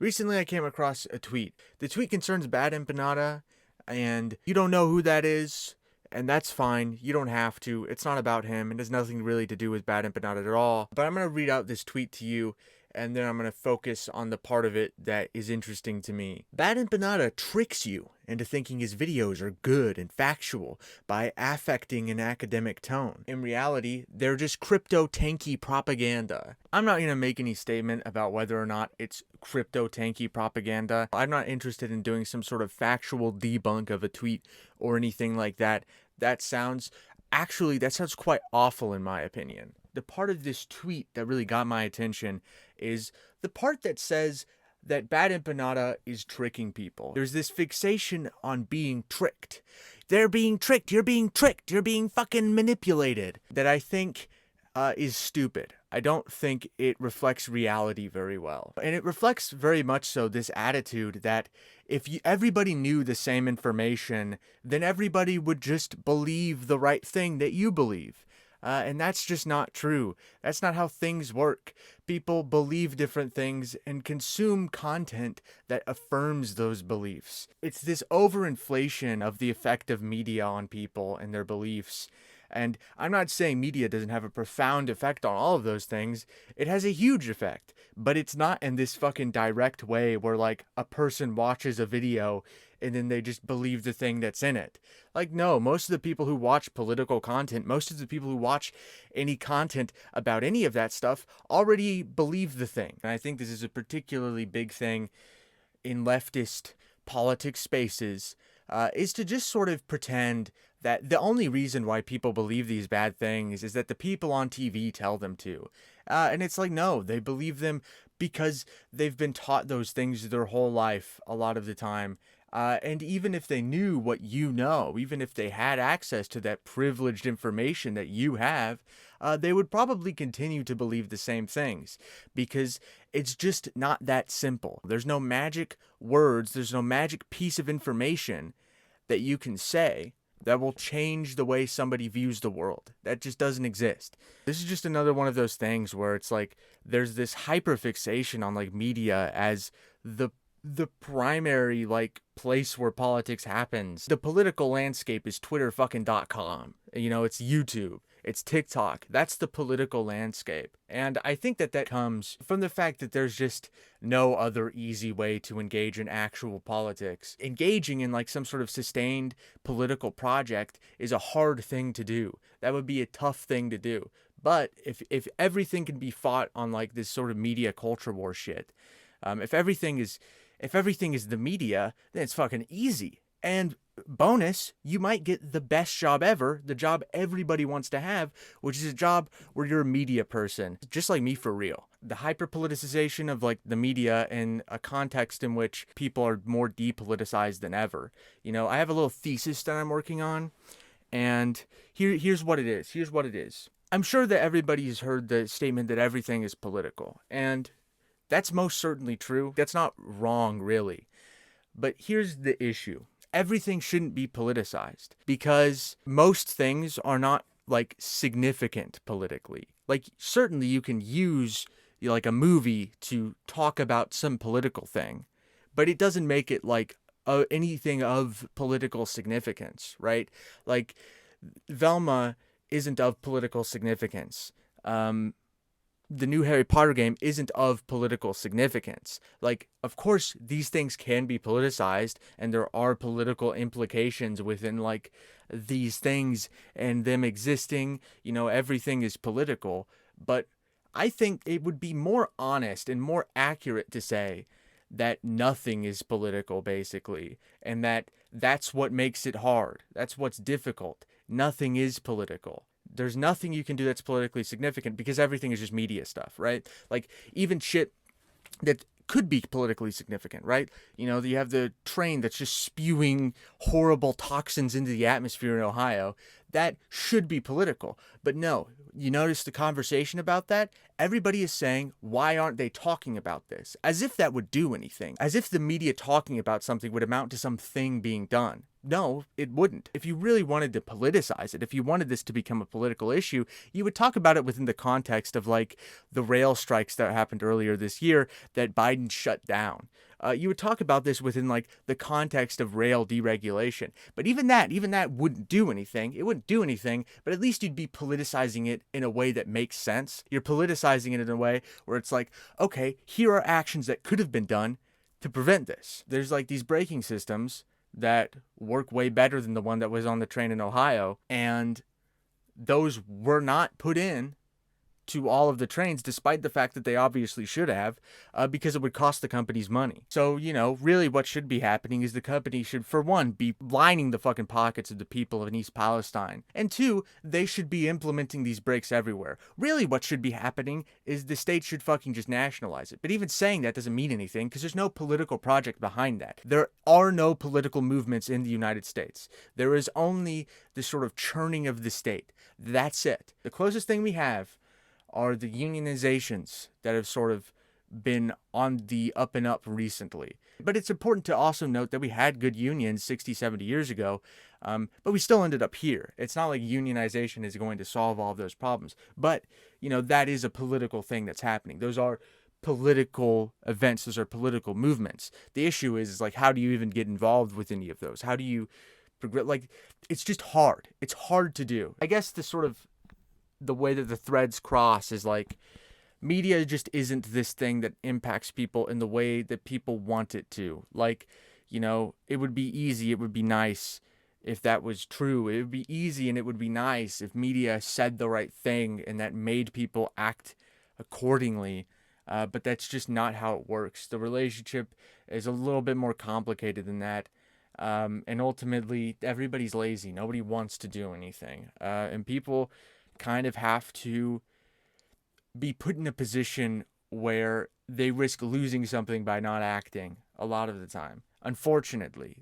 Recently, I came across a tweet. The tweet concerns Bad Empanada, and you don't know who that is, and that's fine. You don't have to. It's not about him. It has nothing really to do with Bad Empanada at all. But I'm going to read out this tweet to you, and then I'm going to focus on the part of it that is interesting to me. Bad Empanada tricks you into thinking his videos are good and factual by affecting an academic tone. In reality, they're just crypto tanky propaganda. I'm not going to make any statement about whether or not it's crypto tanky propaganda. I'm not interested in doing some sort of factual debunk of a tweet or anything like that. That sounds quite awful in my opinion. The part of this tweet that really got my attention is the part that says that Bad Empanada is tricking people. There's this fixation on being tricked. They're being tricked. You're being tricked. You're being fucking manipulated. That I think is stupid. I don't think it reflects reality very well. And it reflects very much so this attitude that if everybody knew the same information, then everybody would just believe the right thing that you believe. And that's just not true. That's not how things work. People believe different things and consume content that affirms those beliefs. It's this overinflation of the effect of media on people and their beliefs. And I'm not saying media doesn't have a profound effect on all of those things. It has a huge effect, but it's not in this fucking direct way where like a person watches a video and then they just believe the thing that's in it. Like, no, most of the people who watch political content, most of the people who watch any content about any of that stuff already believe the thing. And I think this is a particularly big thing in leftist politics spaces, is to just sort of pretend that the only reason why people believe these bad things is that the people on TV tell them to. And it's like, no, they believe them because they've been taught those things their whole life a lot of the time. And even if they knew what you know, even if they had access to that privileged information that you have, they would probably continue to believe the same things because it's just not that simple. There's no magic words, there's no magic piece of information that you can say that will change the way somebody views the world. That just doesn't exist. This is just another one of those things where it's like there's this hyperfixation on like media as the primary like place where politics happens. The political landscape is twitterfucking.com. It's YouTube. It's TikTok. That's the political landscape. And I think that comes from the fact that there's just no other easy way to engage in actual politics. Engaging in like some sort of sustained political project is a hard thing to do. That would be a tough thing to do. But if everything can be fought on like this sort of media culture war shit, if everything is the media, then it's fucking easy. And bonus, you might get the best job ever, the job everybody wants to have, which is a job where you're a media person, just like me for real. The hyper-politicization of like the media in a context in which people are more depoliticized than ever. I have a little thesis that I'm working on, and here's what it is. I'm sure that everybody has heard the statement that everything is political, and that's most certainly true. That's not wrong, really. But here's the issue. Everything shouldn't be politicized because most things are not like significant politically. Like certainly you can use like a movie to talk about some political thing, but it doesn't make it like anything of political significance, right? Like Velma isn't of political significance. The new Harry Potter game isn't of political significance. Like, of course, these things can be politicized, and there are political implications within, like, these things and them existing. Everything is political. But I think it would be more honest and more accurate to say that nothing is political, basically, and that's what makes it hard. That's what's difficult. Nothing is political. There's nothing you can do that's politically significant because everything is just media stuff, right? Like even shit that could be politically significant, right? You have the train that's just spewing horrible toxins into the atmosphere in Ohio. That should be political. But no, you notice the conversation about that? Everybody is saying, why aren't they talking about this? As if that would do anything. As if the media talking about something would amount to something being done. No, it wouldn't. If you really wanted to politicize it, if you wanted this to become a political issue, you would talk about it within the context of like the rail strikes that happened earlier this year that Biden shut down. You would talk about this within like the context of rail deregulation. But even that wouldn't do anything. It wouldn't do anything, but at least you'd be politicizing it in a way that makes sense. You're politicizing it in a way where it's like, okay, here are actions that could have been done to prevent this. There's like these braking systems that work way better than the one that was on the train in Ohio, and those were not put in to all of the trains, despite the fact that they obviously should have, because it would cost the companies money. So, really what should be happening is the company should, for one, be lining the fucking pockets of the people in East Palestine. And two, they should be implementing these brakes everywhere. Really what should be happening is the state should fucking just nationalize it. But even saying that doesn't mean anything because there's no political project behind that. There are no political movements in the United States. There is only this sort of churning of the state. That's it. The closest thing we have are the unionizations that have sort of been on the up and up recently. But it's important to also note that we had good unions 60, 70 years ago, but we still ended up here. It's not like unionization is going to solve all of those problems. But, that is a political thing that's happening. Those are political events. Those are political movements. The issue is like, how do you even get involved with any of those? How do you progress? Like, it's just hard. It's hard to do. I guess the way that the threads cross is like media just isn't this thing that impacts people in the way that people want it to. Like, it would be easy, it would be nice if that was true. It would be easy and it would be nice if media said the right thing and that made people act accordingly. But that's just not how it works. The relationship is a little bit more complicated than that. And ultimately, everybody's lazy. Nobody wants to do anything. And people kind of have to be put in a position where they risk losing something by not acting a lot of the time. Unfortunately,